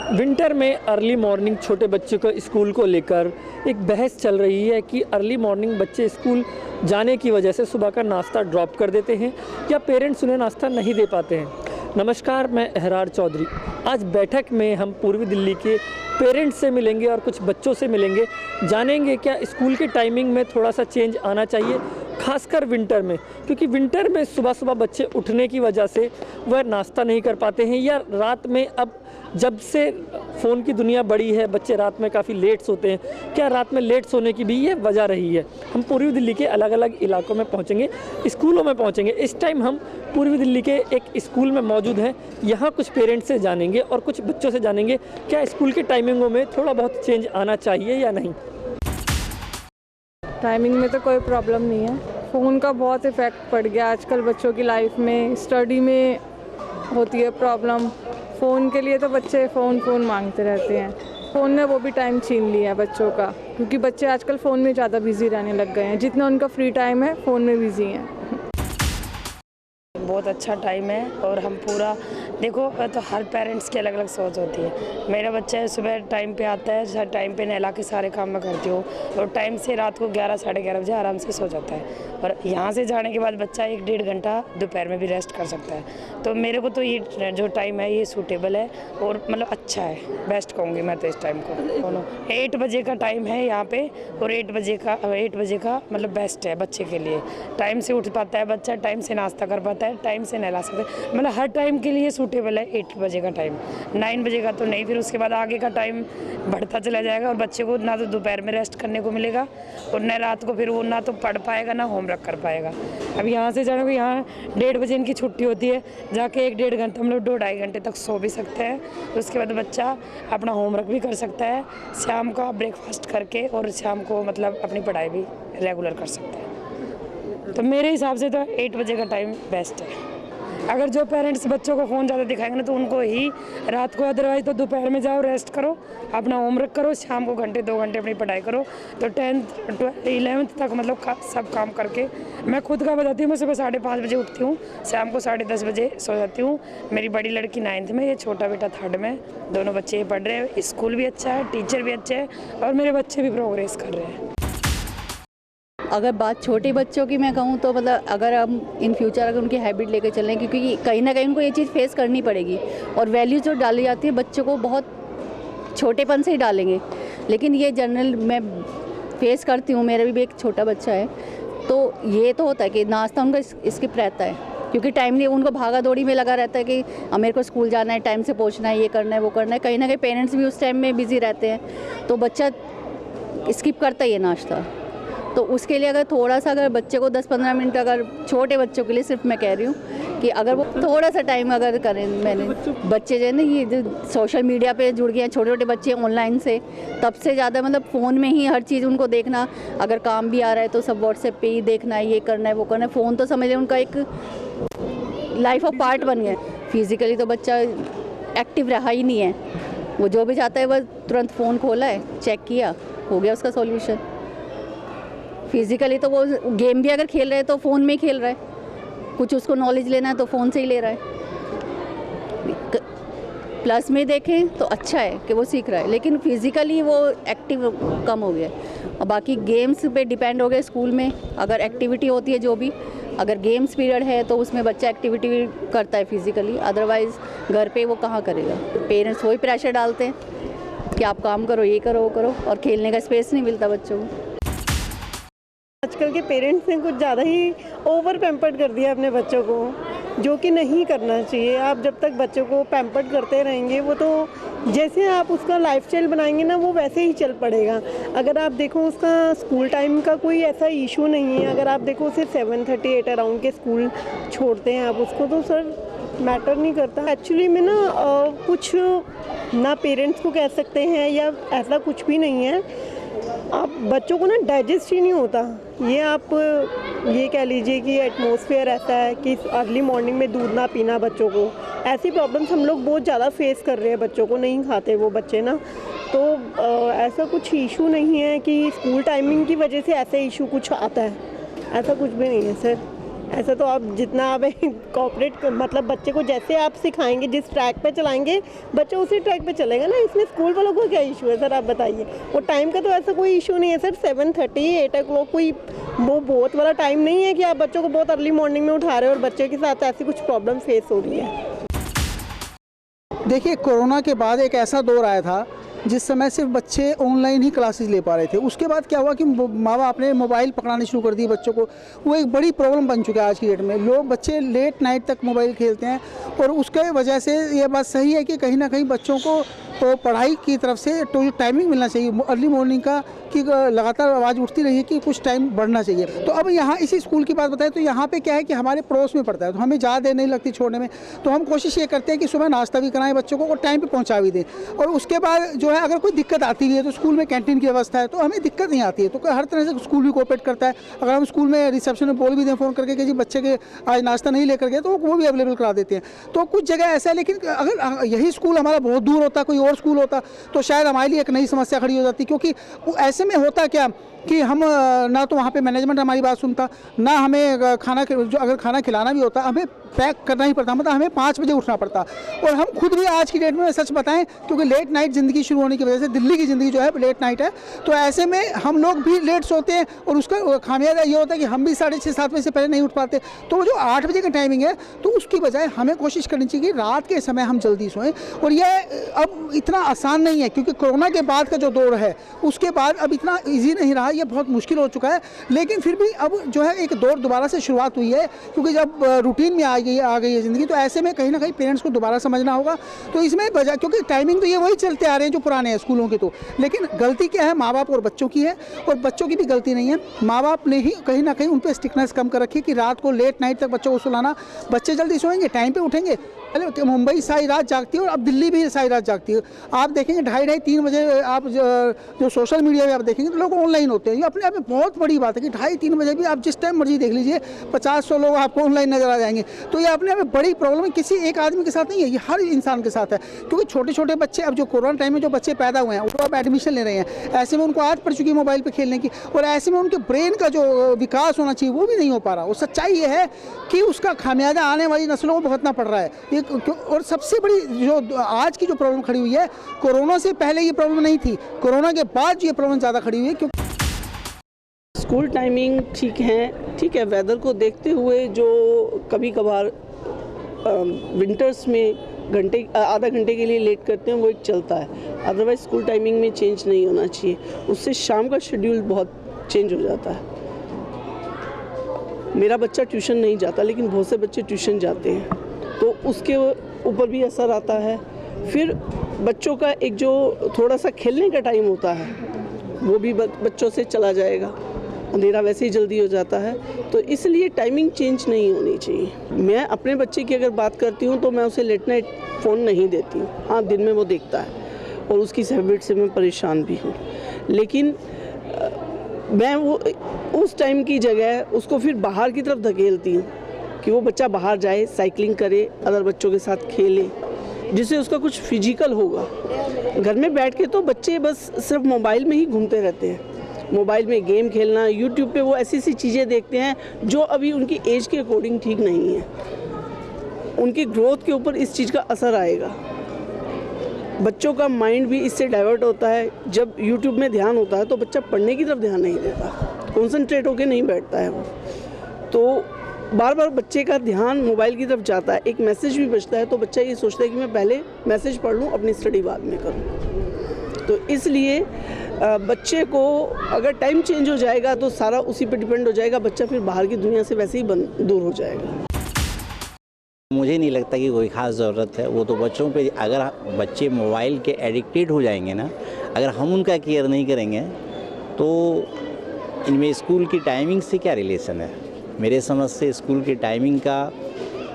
Winter में early morning छोटे बच्चों को स्कूल को लेकर एक बहस चल रही है कि अर्ली मॉर्निंग बच्चे स्कूल जाने की वजह से सुबह का नाश्ता ड्रॉप कर देते हैं या पेरेंट्स उन्हें नाश्ता नहीं दे पाते हैं। नमस्कार, मैं अहरार चौधरी। आज बैठक में हम पूर्वी दिल्ली के पेरेंट्स से मिलेंगे और कुछ बच्चों से मिलेंगे, जानेंगे क्या स्कूल के टाइमिंग में थोड़ा सा चेंज आना चाहिए, खासकर विंटर में, क्योंकि विंटर में सुबह सुबह बच्चे उठने की वजह से वह नाश्ता नहीं कर पाते हैं या रात में, अब जब से फ़ोन की दुनिया बड़ी है बच्चे रात में काफ़ी लेट सोते हैं, क्या रात में लेट सोने की भी ये वजह रही है। हम पूर्वी दिल्ली के अलग अलग इलाकों में पहुंचेंगे, स्कूलों में पहुंचेंगे। इस टाइम हम पूर्वी दिल्ली के एक स्कूल में मौजूद हैं। यहाँ कुछ पेरेंट्स से जानेंगे और कुछ बच्चों से जानेंगे क्या स्कूल के टाइमिंगों में थोड़ा बहुत चेंज आना चाहिए या नहीं। टाइमिंग में तो कोई प्रॉब्लम नहीं है। फ़ोन का बहुत इफ़ेक्ट पड़ गया आजकल बच्चों की लाइफ में, स्टडी में होती है प्रॉब्लम। फ़ोन के लिए तो बच्चे फ़ोन मांगते रहते हैं। फ़ोन ने वो भी टाइम छीन लिया है बच्चों का, क्योंकि बच्चे आजकल फ़ोन में ज़्यादा बिज़ी रहने लग गए हैं। जितना उनका फ्री टाइम है फ़ोन में बिज़ी हैं। बहुत अच्छा टाइम है और हम पूरा देखो तो हर पेरेंट्स की अलग अलग सोच होती है। मेरा बच्चा सुबह टाइम पे आता है, टाइम पे नहला के सारे काम मैं करती हूँ और टाइम से रात को 11 साढ़े 11 बजे आराम से सो जाता है। और यहाँ से जाने के बाद बच्चा 1-1.5 घंटा दोपहर में भी रेस्ट कर सकता है। तो मेरे को तो ये जो टाइम है ये सूटेबल है और मतलब अच्छा है, बेस्ट कहूँगी मैं तो इस टाइम को। 8 बजे का टाइम है यहाँ पे और 8 बजे का मतलब बेस्ट है बच्चे के लिए। टाइम से उठ पाता है बच्चा, टाइम से नाश्ता कर पाता है, टाइम से नहला सकता है, मतलब हर टाइम के लिए सूटेबल है 8 बजे का टाइम। 9 बजे का तो नहीं, फिर उसके बाद आगे का टाइम बढ़ता चला जाएगा और बच्चे को ना तो दोपहर में रेस्ट करने को मिलेगा और न रात को फिर वो ना तो पढ़ पाएगा ना होमवर्क कर पाएगा। अब यहाँ से जाने को यहाँ 1:30 बजे इनकी छुट्टी होती है, जाके 1-1.5 घंटा हम लोग 2-2.5 घंटे तक सो भी सकते हैं। उसके बाद बच्चा अपना होमवर्क भी कर सकता है, शाम का ब्रेकफास्ट करके और शाम को मतलब अपनी पढ़ाई भी रेगुलर कर सकता है। तो मेरे हिसाब से तो 8 बजे का टाइम बेस्ट है। अगर जो पेरेंट्स बच्चों को फ़ोन ज़्यादा दिखाएंगे ना तो उनको ही रात को, अदरवाइज तो दोपहर में जाओ रेस्ट करो, अपना होमवर्क करो, शाम को 1-2 घंटे अपनी पढ़ाई करो। तो 10th 11th तक मतलब सब काम करके, मैं खुद का बताती हूँ, मैं सुबह 5:30 बजे उठती हूँ, शाम को 10:30 बजे सो जाती हूँ। मेरी बड़ी लड़की 9th में, ये छोटा बेटा 3rd में, दोनों बच्चे पढ़ रहे हैं। स्कूल भी अच्छा है, टीचर भी अच्छे हैं और मेरे बच्चे भी प्रोग्रेस कर रहे हैं। अगर बात छोटे बच्चों की मैं कहूँ तो मतलब अगर हम इन फ्यूचर अगर उनकी हैबिट लेके चलें, क्योंकि कहीं ना कहीं उनको ये चीज़ फेस करनी पड़ेगी और वैल्यूज़ जो डाली जाती है बच्चों को बहुत छोटेपन से ही डालेंगे। लेकिन ये जनरल मैं फेस करती हूँ, मेरा भी एक छोटा बच्चा है, तो ये तो होता है कि नाश्ता उनका स्किप रहता है, क्योंकि टाइम नहीं, उनको भागा दौड़ी में लगा रहता है कि मेरे को स्कूल जाना है, टाइम से पहुँचना है, ये करना है वो करना है। कहीं ना कहीं पेरेंट्स भी उस टाइम में बिज़ी रहते हैं, तो बच्चा स्किप करता ही है नाश्ता। तो उसके लिए अगर थोड़ा सा, अगर बच्चे को 10-15 मिनट, अगर छोटे बच्चों के लिए सिर्फ मैं कह रही हूँ कि अगर वो थोड़ा सा टाइम अगर करें, मैंने बच्चे जो है ना ये जो सोशल मीडिया पे जुड़ गए हैं, छोटे छोटे बच्चे ऑनलाइन से, तब से ज़्यादा मतलब फ़ोन में ही हर चीज़ उनको देखना, अगर काम भी आ रहा है तो सब व्हाट्सएप पे ही देखना है, ये करना है वो करना है। फ़ोन तो समझ लें उनका एक लाइफ ऑफ पार्ट बन गया। फिज़िकली तो बच्चा एक्टिव रहा ही नहीं है, वो जो भी चाहता है बस तुरंत फ़ोन खोला है, चेक किया, हो गया उसका सॉल्यूशन। फिज़िकली तो वो गेम भी अगर खेल रहे हैं तो फ़ोन में ही खेल रहा है, कुछ उसको नॉलेज लेना है तो फ़ोन से ही ले रहा है। प्लस में देखें तो अच्छा है कि वो सीख रहा है, लेकिन फिज़िकली वो एक्टिव कम हो गया है। और बाकी गेम्स पे डिपेंड हो गए। स्कूल में अगर एक्टिविटी होती है, जो भी अगर गेम्स पीरियड है तो उसमें बच्चा एक्टिविटी करता है फिज़िकली, अदरवाइज़ घर पे वो कहाँ करेगा। पेरेंट्स वही प्रेशर डालते हैं कि आप काम करो, ये करो वो करो, और खेलने का स्पेस नहीं मिलता बच्चों को। आजकल के पेरेंट्स ने कुछ ज़्यादा ही ओवर पैम्पर्ड कर दिया अपने बच्चों को, जो कि नहीं करना चाहिए। आप जब तक बच्चों को पैम्पर्ड करते रहेंगे, वो तो जैसे आप उसका लाइफस्टाइल बनाएंगे ना, वो वैसे ही चल पड़ेगा। अगर आप देखो उसका स्कूल टाइम का कोई ऐसा इशू नहीं है, अगर आप देखो उसे 7:38 अराउंड के स्कूल छोड़ते हैं आप उसको, तो सर मैटर नहीं करता। एक्चुअली में ना कुछ ना पेरेंट्स को कह सकते हैं या ऐसा कुछ भी नहीं है, आप बच्चों को ना डाइजेस्ट ही नहीं होता। ये आप ये कह लीजिए कि एटमॉस्फेयर ऐसा है कि अर्ली मॉर्निंग में दूध ना पीना बच्चों को, ऐसी प्रॉब्लम्स हम लोग बहुत ज़्यादा फेस कर रहे हैं। बच्चों को नहीं खाते वो बच्चे ना, तो ऐसा कुछ इशू नहीं है कि स्कूल टाइमिंग की वजह से ऐसा इशू कुछ आता है, ऐसा कुछ भी नहीं है सर। ऐसा तो आप जितना आप कॉपरेट मतलब बच्चे को जैसे आप सिखाएंगे, जिस ट्रैक पे चलाएंगे बच्चा उसी ट्रैक पे चलेगा ना। इसमें स्कूल वालों को क्या इशू है सर, आप बताइए। वो टाइम का तो ऐसा कोई इशू नहीं है सर। 7:30 8 o'clock कोई वो बहुत बड़ा टाइम नहीं है कि आप बच्चों को बहुत अर्ली मॉर्निंग में उठा रहे हो और बच्चे के साथ ऐसी कुछ प्रॉब्लम फेस हो रही है। देखिए, कोरोना के बाद एक ऐसा दौर आया था जिस समय सिर्फ बच्चे ऑनलाइन ही क्लासेस ले पा रहे थे। उसके बाद क्या हुआ कि माँ बाप ने मोबाइल पकड़ाने शुरू कर दिए बच्चों को। वो एक बड़ी प्रॉब्लम बन चुका है आज की डेट में। लोग बच्चे लेट नाइट तक मोबाइल खेलते हैं और उसके वजह से ये बात सही है कि कहीं ना कहीं बच्चों को तो पढ़ाई की तरफ से तो जो टाइमिंग मिलना चाहिए अर्ली मॉर्निंग का, कि लगातार आवाज़ उठती रही है कि कुछ टाइम बढ़ना चाहिए। तो अब यहाँ इसी स्कूल की बात बताएं तो यहाँ पे क्या है कि हमारे पड़ोस में पड़ता है, तो हमें ज़्यादा देर नहीं लगती छोड़ने में। तो हम कोशिश ये करते हैं कि सुबह नाश्ता भी कराएं बच्चों को और टाइम पे पहुँचा भी दें। और उसके बाद जो है अगर कोई दिक्कत आती भी है तो स्कूल में कैंटीन की व्यवस्था है, तो हमें दिक्कत नहीं आती है। तो हर तरह से स्कूल भी कोऑपरेट करता है। अगर हम स्कूल में रिसेप्शन में बोल भी दें फ़ोन करके कि जी बच्चे के आज नाश्ता नहीं लेकर गए, तो वो भी अवेलेबल करा देते हैं। तो कुछ जगह ऐसा है, लेकिन अगर यही स्कूल हमारा बहुत दूर होता, कोई और स्कूल होता, तो शायद हमारे लिए एक नई समस्या खड़ी हो जाती। क्योंकि ऐसे में होता क्या कि हम ना तो वहाँ पे मैनेजमेंट हमारी बात सुनता, ना हमें खाना जो अगर खाना खिलाना भी होता हमें पैक करना ही पड़ता, मतलब हमें 5 बजे उठना पड़ता। और हम खुद भी आज की डेट में सच बताएं, क्योंकि लेट नाइट ज़िंदगी शुरू होने की वजह से दिल्ली की ज़िंदगी जो है लेट नाइट है, तो ऐसे में हम लोग भी लेट सोते हैं और उसका खामियाजा ये होता है कि हम भी 6:30 7 बजे से पहले नहीं उठ पाते। तो वो जो 8 बजे का टाइमिंग है, तो उसकी बजाय हमें कोशिश करनी चाहिए कि रात के समय हम जल्दी सोएं। और ये अब इतना आसान नहीं है, क्योंकि कोरोना के बाद का जो दौर है उसके बाद अब इतना ईजी नहीं रहा, ये बहुत मुश्किल हो चुका है। लेकिन फिर भी अब जो है एक दौर दोबारा से शुरुआत हुई है, क्योंकि जब रूटीन में आ गई है ज़िंदगी, तो ऐसे में कहीं ना कहीं पेरेंट्स को दोबारा समझना होगा। तो इसमें बजाय, क्योंकि टाइमिंग तो ये वही चलते आ रहे हैं जो पुराने हैं स्कूलों के, तो लेकिन गलती क्या है माँ बाप और बच्चों की है, और बच्चों की भी गलती नहीं है। माँ बाप ने ही कहीं ना कहीं उन पर स्ट्रिक्टनेस कम कर रखी है कि रात को लेट नाइट तक बच्चों को सुलाना। बच्चे जल्दी सोएंगे, टाइम पे उठेंगे। पहले मुंबई सारी रात जागती है और अब दिल्ली भी सारी रात जागती है। आप देखेंगे 2:30 3 बजे आप जो सोशल मीडिया पे आप देखेंगे तो लोग ऑनलाइन होते हैं। ये अपने आप में बहुत बड़ी बात है कि 2:30 3 बजे भी आप जिस टाइम मर्जी देख लीजिए 50-100 लोग आपको ऑनलाइन नजर आ जाएंगे। तो ये अपने आप में बड़ी प्रॉब्लम है, किसी एक आदमी के साथ नहीं है, ये हर इंसान के साथ है। क्योंकि छोटे छोटे बच्चे, अब जो कोरोना टाइम में जो बच्चे पैदा हुए हैं वो अब एडमिशन ले रहे हैं, ऐसे में उनको आदत पड़ चुकी है मोबाइल पर खेलने की, और ऐसे में उनके ब्रेन का जो विकास होना चाहिए वो भी नहीं हो पा रहा। और सच्चाई ये है कि उसका खामियाजा आने वाली नस्लों को भुगतना पड़ रहा है। ये और सबसे बड़ी जो आज की जो प्रॉब्लम खड़ी हुई है, कोरोना से पहले ये प्रॉब्लम नहीं थी, कोरोना के बाद ये प्रॉब्लम ज़्यादा खड़ी हुई है। क्योंकि स्कूल टाइमिंग ठीक है, वेदर को देखते हुए जो कभी कभार विंटर्स में आधा घंटे के लिए लेट करते हैं वो एक चलता है। अदरवाइज स्कूल टाइमिंग में चेंज नहीं होना चाहिए, उससे शाम का शेड्यूल बहुत चेंज हो जाता है। मेरा बच्चा ट्यूशन नहीं जाता, लेकिन बहुत से बच्चे ट्यूशन जाते हैं, तो उसके ऊपर भी असर आता है। फिर बच्चों का एक जो थोड़ा सा खेलने का टाइम होता है वो भी बच्चों से चला जाएगा, अंधेरा वैसे ही जल्दी हो जाता है। तो इसलिए टाइमिंग चेंज नहीं होनी चाहिए। मैं अपने बच्चे की अगर बात करती हूँ तो मैं उसे लेट नाइट फ़ोन नहीं देती हूँ। हाँ, दिन में वो देखता है और उसकी हैबिट से मैं परेशान भी हूँ, लेकिन मैं वो उस टाइम की जगह उसको फिर बाहर की तरफ धकेलती हूँ कि वो बच्चा बाहर जाए, साइकिलिंग करे, अदर बच्चों के साथ खेले, जिससे उसका कुछ फिजिकल होगा। घर में बैठ के तो बच्चे बस सिर्फ मोबाइल में ही घूमते रहते हैं, मोबाइल में गेम खेलना, यूट्यूब पे वो ऐसी चीज़ें देखते हैं जो अभी उनकी एज के अकॉर्डिंग ठीक नहीं है। उनकी ग्रोथ के ऊपर इस चीज़ का असर आएगा। बच्चों का माइंड भी इससे डाइवर्ट होता है। जब यूट्यूब में ध्यान होता है तो बच्चा पढ़ने की तरफ ध्यान नहीं देता, कॉन्सेंट्रेट होकर नहीं बैठता है वो। तो बार बार बच्चे का ध्यान मोबाइल की तरफ जाता है। एक मैसेज भी बचता है तो बच्चा ये सोचता है कि मैं पहले मैसेज पढ़ लूँ, अपनी स्टडी बाद में करूँ। तो इसलिए बच्चे को अगर टाइम चेंज हो जाएगा तो सारा उसी पे डिपेंड हो जाएगा। बच्चा फिर बाहर की दुनिया से वैसे ही दूर हो जाएगा। मुझे नहीं लगता कि कोई ख़ास ज़रूरत है। वो तो बच्चों पे, अगर बच्चे मोबाइल के एडिक्टेड हो जाएंगे ना, अगर हम उनका केयर नहीं करेंगे तो इनमें स्कूल की टाइमिंग से क्या रिलेशन है? मेरे समझ से स्कूल की टाइमिंग का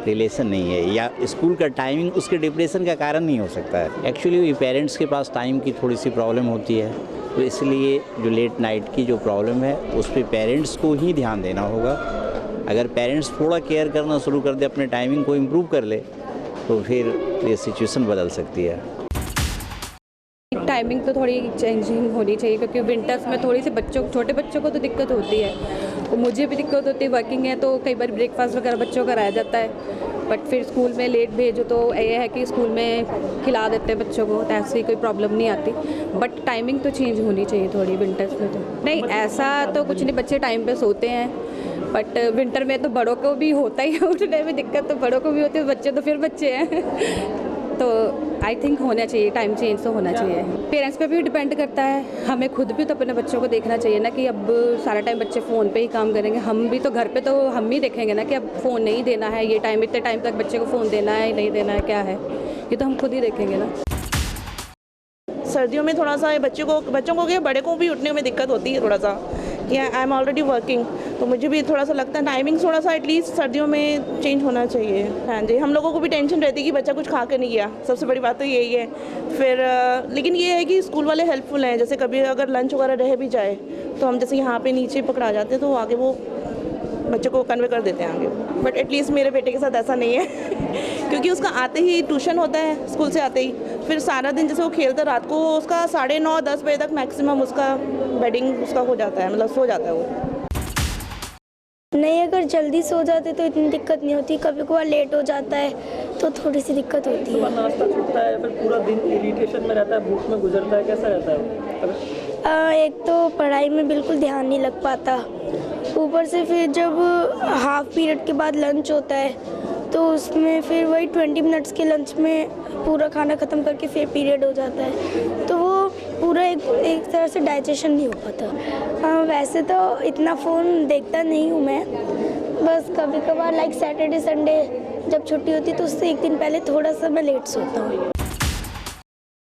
रिलेशन नहीं है, या स्कूल का टाइमिंग उसके डिप्रेशन का कारण नहीं हो सकता है। एक्चुअली पेरेंट्स के पास टाइम की थोड़ी सी प्रॉब्लम होती है, तो इसलिए जो लेट नाइट की जो प्रॉब्लम है उस पर पेरेंट्स को ही ध्यान देना होगा। अगर पेरेंट्स थोड़ा केयर करना शुरू कर दे, अपने टाइमिंग को इम्प्रूव कर ले, तो फिर ये सिचुएशन बदल सकती है। टाइमिंग तो थोड़ी चेंजिंग होनी चाहिए, क्योंकि विंटर्स में थोड़ी सी छोटे बच्चों को तो दिक्कत होती है। मुझे भी दिक्कत होती है, वर्किंग है तो कई बार ब्रेकफास्ट वगैरह बच्चों का रह जाता है, बट फिर स्कूल में लेट भेजो तो ये है कि स्कूल में खिला देते हैं बच्चों को, तो ऐसी कोई प्रॉब्लम नहीं आती। बट टाइमिंग तो चेंज होनी चाहिए थोड़ी विंटर्स में। तो नहीं, ऐसा तो कुछ नहीं, बच्चे टाइम पे सोते हैं, बट विंटर में तो बड़ों को भी होता ही है उठने में दिक्कत, तो बड़ों को भी होती है, बच्चे तो फिर बच्चे हैं तो आई थिंक होना चाहिए, टाइम चेंज तो होना चाहिए। पेरेंट्स पे भी डिपेंड करता है, हमें खुद भी तो अपने बच्चों को देखना चाहिए ना कि अब सारा टाइम बच्चे फ़ोन पे ही काम करेंगे, हम भी तो घर पे तो हम ही देखेंगे ना कि अब फ़ोन नहीं देना है, ये टाइम इतने टाइम तक बच्चे को फ़ोन देना है नहीं देना है, क्या है ये तो हम खुद ही देखेंगे ना। सर्दियों में थोड़ा सा बच्चों को क्या बड़े को भी उठने में दिक्कत होती है थोड़ा सा, कि आई एम ऑलरेडी वर्किंग, तो मुझे भी थोड़ा सा लगता है टाइमिंग थोड़ा सा एटलीस्ट सर्दियों में चेंज होना चाहिए। हाँ जी, हम लोगों को भी टेंशन रहती है कि बच्चा कुछ खा के नहीं गया, सबसे बड़ी बात तो यही है। फिर लेकिन ये है कि स्कूल वाले हेल्पफुल हैं, जैसे कभी अगर लंच वगैरह रह भी जाए तो हम जैसे यहाँ पे नीचे पकड़ा जाते हैं तो आगे वो बच्चे को कन्वे कर देते हैं आगे। बट एटलीस्ट मेरे बेटे के साथ ऐसा नहीं है क्योंकि उसका आते ही ट्यूशन होता है, स्कूल से आते ही फिर सारा दिन जैसे वो खेलता, रात को उसका 9:30-10 बजे तक मैक्सिमम उसका बेडिंग उसका हो जाता है, मतलब सो जाता है वो। नहीं, अगर जल्दी सो जाते तो इतनी दिक्कत नहीं होती, कभी कभार लेट हो जाता है तो थोड़ी सी दिक्कत होती है। नाश्ता छूटता है, फिर पूरा दिन इरिटेशन में रहता है, भूख में गुजरता है, कैसा रहता है? एक तो पढ़ाई में बिल्कुल ध्यान नहीं लग पाता, ऊपर से फिर जब हाफ पीरियड के बाद लंच होता है तो उसमें फिर वही 20 मिनट्स के लंच में पूरा खाना ख़त्म करके फिर पीरियड हो जाता है, तो वो पूरा एक तरह से डाइजेशन नहीं हो पाता। वैसे तो इतना फ़ोन देखता नहीं हूँ मैं, बस कभी कभार लाइक सैटरडे संडे जब छुट्टी होती तो उससे एक दिन पहले थोड़ा सा मैं लेट सोता हूँ।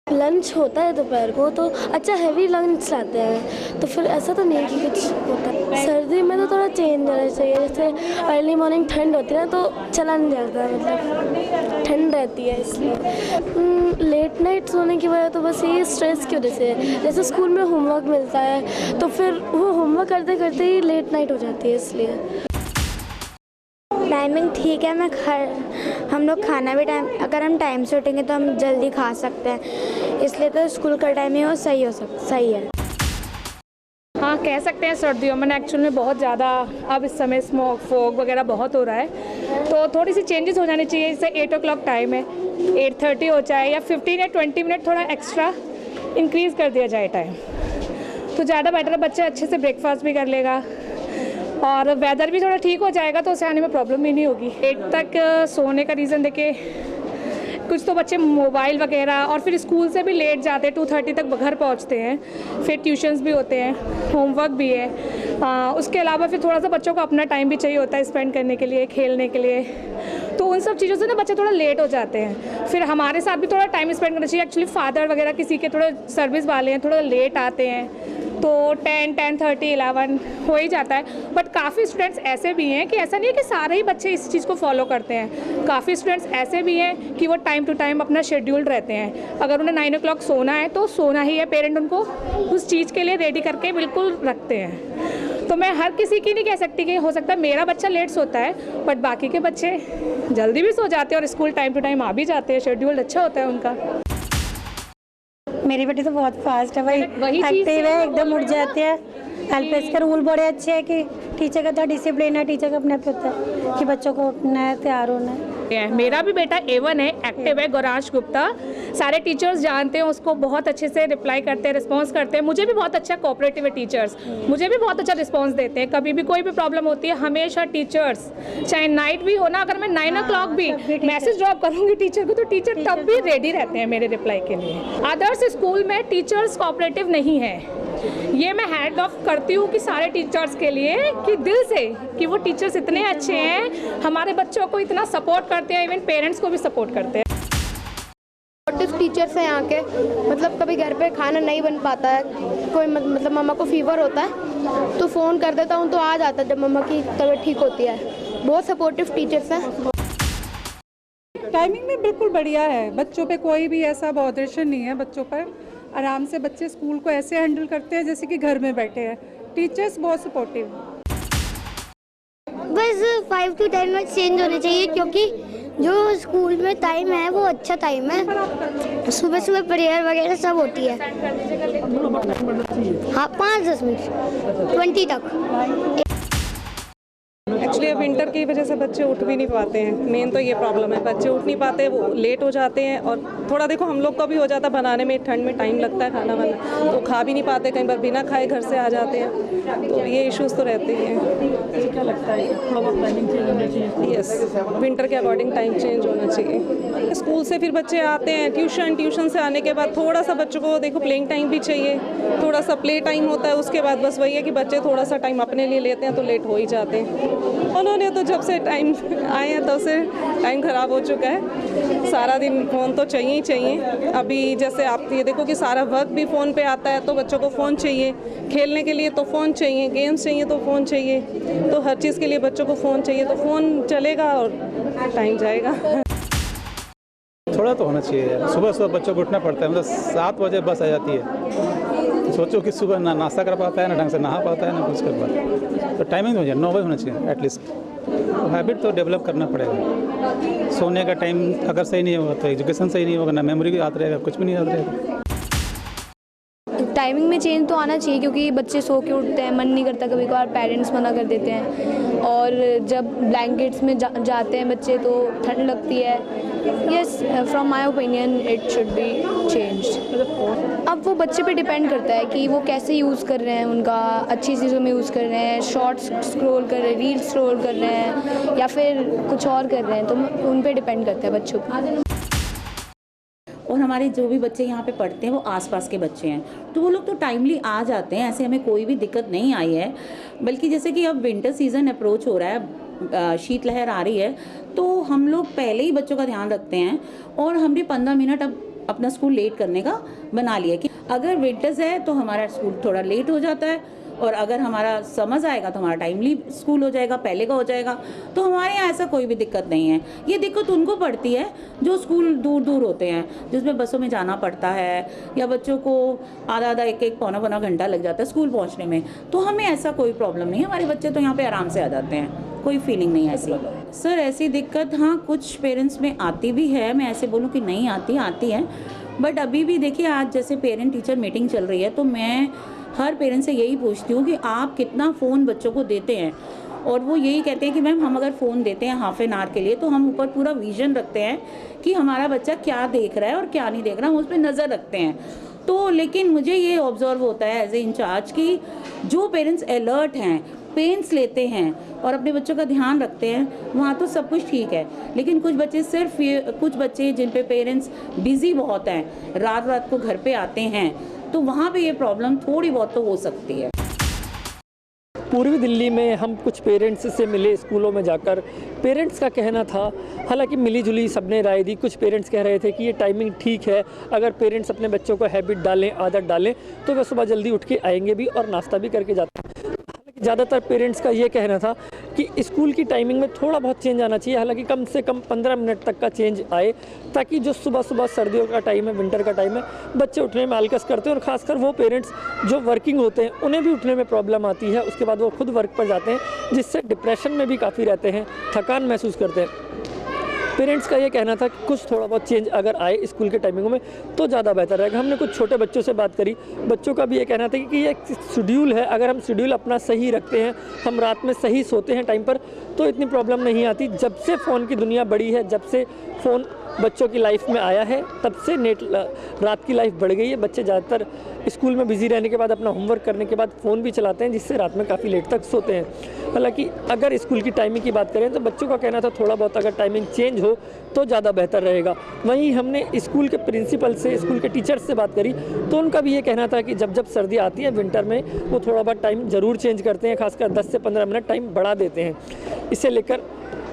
लंच होता है दोपहर को तो अच्छा हैवी लंच लाते हैं, तो फिर ऐसा तो नहीं कि कुछ होता है। सर्दी में तो थोड़ा चेंज होना चाहिए, जैसे अर्ली मॉर्निंग ठंड होती है ना तो चला नहीं जाता, मतलब ठंड रहती है इसलिए। लेट नाइट सोने की वजह तो बस ये स्ट्रेस की वजह से है, जैसे स्कूल में होमवर्क मिलता है तो फिर वो होमवर्क करते करते ही लेट नाइट हो जाती है, इसलिए। टाइमिंग ठीक है, हम लोग खाना भी अगर हम टाइम से उठेंगे तो हम जल्दी खा सकते हैं, इसलिए तो स्कूल का टाइमिंग वो सही है। हाँ, कह सकते हैं सर्दियों में एक्चुअल में बहुत ज़्यादा अब इस समय स्मॉग फॉग वगैरह बहुत हो रहा है, तो थोड़ी सी चेंजेस हो जानी चाहिए। जैसे 8 o'clock टाइम है, 8:30 हो जाए या 15 या 20 मिनट थोड़ा एक्स्ट्रा इंक्रीज़ कर दिया जाए टाइम, तो ज़्यादा बेटर है। बच्चा अच्छे से ब्रेकफास्ट भी कर लेगा और वेदर भी थोड़ा ठीक हो जाएगा तो उसे आने में प्रॉब्लम भी नहीं होगी। 8 तक सोने का रीज़न देखिए, कुछ तो बच्चे मोबाइल वगैरह और फिर स्कूल से भी लेट जाते हैं, 2:30 तक घर पहुंचते हैं, फिर ट्यूशन्स भी होते हैं, होमवर्क भी है। उसके अलावा फिर थोड़ा सा बच्चों को अपना टाइम भी चाहिए होता है स्पेंड करने के लिए, खेलने के लिए, तो उन सब चीज़ों से ना बच्चे थोड़ा लेट हो जाते हैं। फिर हमारे साथ भी थोड़ा टाइम स्पेंड करना चाहिए। एक्चुअली फादर वगैरह किसी के थोड़े सर्विस वाले हैं, थोड़ा लेट आते हैं तो 10, 10:30, 11 हो ही जाता है। बट काफ़ी स्टूडेंट्स ऐसे भी हैं कि ऐसा नहीं है कि सारे ही बच्चे इस चीज़ को फॉलो करते हैं, काफ़ी स्टूडेंट्स ऐसे भी हैं कि वो टाइम टू टाइम अपना शेड्यूल रहते हैं। अगर उन्हें 9 o'clock सोना है तो सोना ही है, पेरेंट उनको उस चीज़ के लिए रेडी करके बिल्कुल रखते हैं। तो मैं हर किसी की नहीं कह सकती कि हो सकता है मेरा बच्चा लेट सोता है, बट बाकी के बच्चे जल्दी भी सो जाते हैं और स्कूल टाइम टू टाइम आ भी जाते हैं, शेड्यूल अच्छा होता है उनका। मेरी बेटी तो बहुत फास्ट है भाई, एक्टिव है, एकदम उठ जाती है। एलपीएस के रूल बड़े अच्छे हैं कि टीचर का जो डिसिप्लिन है, टीचर का अपने पे होता है कि बच्चों को उठना है, तैयार होना है। मेरा भी बेटा A1 है, एक्टिव है, गौरांश गुप्ता। सारे टीचर्स जानते हैं उसको, बहुत अच्छे से रिप्लाई करते हैं, रिस्पॉन्स करते हैं। मुझे भी बहुत अच्छा कोऑपरेटिव है टीचर्स, मुझे भी बहुत अच्छा रिस्पॉन्स देते हैं। कभी भी कोई भी प्रॉब्लम होती है हमेशा टीचर्स, चाहे नाइट भी हो ना, अगर मैं 9 o'clock भी मैसेज ड्रॉप करूँगी टीचर को तो टीचर तब भी रेडी रहते हैं मेरे रिप्लाई के लिए। अदर्स स्कूल में टीचर्स कोऑपरेटिव नहीं है, ये मैं हैंड ऑफ करती हूँ कि सारे टीचर्स के लिए, कि दिल से कि वो टीचर्स इतने अच्छे हैं, हमारे बच्चों को इतना सपोर्ट करते हैं, इवन पेरेंट्स को भी सपोर्ट करते हैं। सपोर्टिव टीचर्स हैं यहाँ के, मतलब कभी घर पे खाना नहीं बन पाता है, कोई मतलब मम्मा को फीवर होता है तो फ़ोन कर देता हूँ तो आ जाता है जब मम्मा की तबीयत ठीक होती है। बहुत सपोर्टिव टीचर्स हैं। टाइमिंग में बिल्कुल बढ़िया है, बच्चों पे कोई भी ऐसा बॉदरेशन नहीं है। बच्चों पर आराम से बच्चे स्कूल को ऐसे हैंडल करते हैं जैसे कि घर में बैठे हैं। टीचर्स बहुत सपोर्टिव। बस 5 to 10 मिनट चेंज होने चाहिए, क्योंकि जो स्कूल में टाइम है वो अच्छा टाइम है, सुबह सुबह प्रेयर वगैरह सब होती है। हाँ, 5-10 मिनट 20 तक। की वजह से बच्चे उठ भी नहीं पाते हैं। मेन तो ये प्रॉब्लम है, बच्चे उठ नहीं पाते, वो लेट हो जाते हैं। और थोड़ा देखो हम लोग का भी हो जाता है बनाने में, ठंड में टाइम लगता है खाना वाना, तो खा भी नहीं पाते, कई बार बिना खाए घर से आ जाते हैं, तो ये इश्यूज़ तो रहते ही हैं। क्या लगता है थोड़ा बहुत टाइमिंग चेंज होना चाहिए? यस, विंटर के अकॉर्डिंग टाइम चेंज होना चाहिए। स्कूल से फिर बच्चे आते हैं, ट्यूशन से आने के बाद थोड़ा सा बच्चों को देखो प्लेइंग टाइम भी चाहिए, थोड़ा सा प्ले टाइम होता है। उसके बाद बस वही है कि बच्चे थोड़ा सा टाइम अपने लिए लेते हैं तो लेट हो ही जाते हैं। उन्होंने तो जब से टाइम आए हैं तब से टाइम ख़राब हो चुका है, सारा दिन फ़ोन तो चाहिए ही चाहिए। अभी जैसे आप ये देखो कि सारा वर्क भी फ़ोन पे आता है, तो बच्चों को फ़ोन चाहिए, खेलने के लिए तो फ़ोन चाहिए, गेम्स चाहिए तो फ़ोन चाहिए, तो हर चीज़ के लिए बच्चों को फ़ोन चाहिए, तो फ़ोन चलेगा और टाइम जाएगा। थोड़ा तो होना चाहिए यार। सुबह सुबह बच्चों को उठना पड़ता है, मतलब 7 बजे बस आ जाती है, तो सोचो कि सुबह ना नाश्ता कर पाता है, ना ढंग से नहा पाता है, ना कुछ कर पाता है। तो टाइमिंग हो जाए 9 बजे होना चाहिए एटलीस्ट। तो हैबिट तो डेवलप करना पड़ेगा। सोने का टाइम अगर सही नहीं होगा तो एजुकेशन सही नहीं होगा, ना मेमोरी भी याद रहेगा, कुछ भी नहीं याद रहेगा। टाइमिंग में चेंज तो आना चाहिए, क्योंकि बच्चे सो के उठते हैं, मन नहीं करता, कभी कभार पेरेंट्स मना कर देते हैं, और जब ब्लैंकेट्स में जाते हैं बच्चे तो ठंड लगती है। Yes, from my opinion it should be changed. अब वो बच्चे पे डिपेंड करता है कि वो कैसे यूज़ कर रहे हैं, उनका अच्छी चीज़ों में यूज़ कर रहे हैं, शॉर्ट्स स्क्रॉल कर रहे हैं, रील्स स्क्रॉल कर रहे हैं, या फिर कुछ और कर रहे हैं, तो उन पे डिपेंड करता है बच्चों पर। और हमारे जो भी बच्चे यहाँ पे पढ़ते हैं वो आसपास के बच्चे हैं, तो वो लोग तो टाइमली आ जाते हैं, ऐसे हमें कोई भी दिक्कत नहीं आई है। बल्कि जैसे कि अब विंटर सीज़न अप्रोच हो रहा है, शीतलहर आ रही है, तो हम लोग पहले ही बच्चों का ध्यान रखते हैं, और हमने 15 मिनट अब अपना स्कूल लेट करने का बना लिया कि अगर विंटर्स है तो हमारा स्कूल थोड़ा लेट हो जाता है, और अगर हमारा समझ आएगा तो हमारा टाइमली स्कूल हो जाएगा, पहले का हो जाएगा। तो हमारे यहाँ ऐसा कोई भी दिक्कत नहीं है। ये दिक्कत उनको पड़ती है जो स्कूल दूर दूर होते हैं, जिसमें बसों में जाना पड़ता है, या बच्चों को आधा एक पौना घंटा लग जाता है स्कूल पहुँचने में। तो हमें ऐसा कोई प्रॉब्लम नहीं है, हमारे बच्चे तो यहाँ पर आराम से आ जाते हैं, कोई फीलिंग नहीं है ऐसी। सर ऐसी दिक्कत हाँ कुछ पेरेंट्स में आती भी है, मैं ऐसे बोलूँ कि नहीं आती है, बट अभी भी देखिए आज जैसे पेरेंट टीचर मीटिंग चल रही है, तो मैं हर पेरेंट्स से यही पूछती हूँ कि आप कितना फ़ोन बच्चों को देते हैं। और वो यही कहते हैं कि मैम हम अगर फ़ोन देते हैं हाफ एन आवर के लिए, तो हम ऊपर पूरा विज़न रखते हैं कि हमारा बच्चा क्या देख रहा है और क्या नहीं देख रहा, हम उस पर नज़र रखते हैं। तो लेकिन मुझे ये ऑब्ज़र्व होता है एज ए इंचार्ज कि जो पेरेंट्स अलर्ट हैं, पेन्स लेते हैं और अपने बच्चों का ध्यान रखते हैं, वहाँ तो सब कुछ ठीक है। लेकिन कुछ बच्चे जिन पे पेरेंट्स बिज़ी बहुत हैं, रात को घर पे आते हैं, तो वहाँ पे ये प्रॉब्लम थोड़ी बहुत तो हो सकती है। पूर्वी दिल्ली में हम कुछ पेरेंट्स से मिले स्कूलों में जाकर। पेरेंट्स का कहना था, हालांकि मिली जुली सबने राय दी, कुछ पेरेंट्स कह रहे थे कि ये टाइमिंग ठीक है, अगर पेरेंट्स अपने बच्चों को हैबिट डालें, आदत डालें, तो वे सुबह जल्दी उठ के आएंगे भी और नाश्ता भी करके जाते हैं। ज़्यादातर पेरेंट्स का ये कहना था कि स्कूल की टाइमिंग में थोड़ा बहुत चेंज आना चाहिए, हालांकि कम से कम 15 मिनट तक का चेंज आए, ताकि जो सुबह सर्दियों का टाइम है, विंटर का टाइम है, बच्चे उठने में आलकस करते हैं, और ख़ासकर वो पेरेंट्स जो वर्किंग होते हैं उन्हें भी उठने में प्रॉब्लम आती है। उसके बाद वो खुद वर्क पर जाते हैं, जिससे डिप्रेशन में भी काफ़ी रहते हैं, थकान महसूस करते हैं। पेरेंट्स का ये कहना था कि कुछ थोड़ा बहुत चेंज अगर आए स्कूल के टाइमिंगों में तो ज़्यादा बेहतर रहेगा। हमने कुछ छोटे बच्चों से बात करी, बच्चों का भी ये कहना था कि ये शेड्यूल है, अगर हम शेड्यूल अपना सही रखते हैं, हम रात में सही सोते हैं टाइम पर, तो इतनी प्रॉब्लम नहीं आती। जब से फ़ोन की दुनिया बढ़ी है, जब से फ़ोन बच्चों की लाइफ में आया है, तब से रात की लाइफ बढ़ गई है। बच्चे ज़्यादातर स्कूल में बिज़ी रहने के बाद, अपना होमवर्क करने के बाद फ़ोन भी चलाते हैं, जिससे रात में काफ़ी लेट तक सोते हैं। हालांकि अगर स्कूल की टाइमिंग की बात करें तो बच्चों का कहना था थोड़ा बहुत अगर टाइमिंग चेंज हो तो ज़्यादा बेहतर रहेगा। वहीं हमने स्कूल के प्रिंसिपल से, स्कूल के टीचर्स से बात करी, तो उनका भी ये कहना था कि जब सर्दी आती है विंटर में, वो थोड़ा बहुत टाइम ज़रूर चेंज करते हैं, खासकर 10 से 15 मिनट टाइम बढ़ा देते हैं। इसे लेकर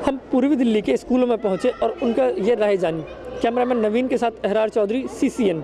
हम पूर्वी दिल्ली के स्कूलों में पहुँचे और उनका ये राय जानी। कैमरामैन नवीन के साथ अहरार चौधरी, CCN।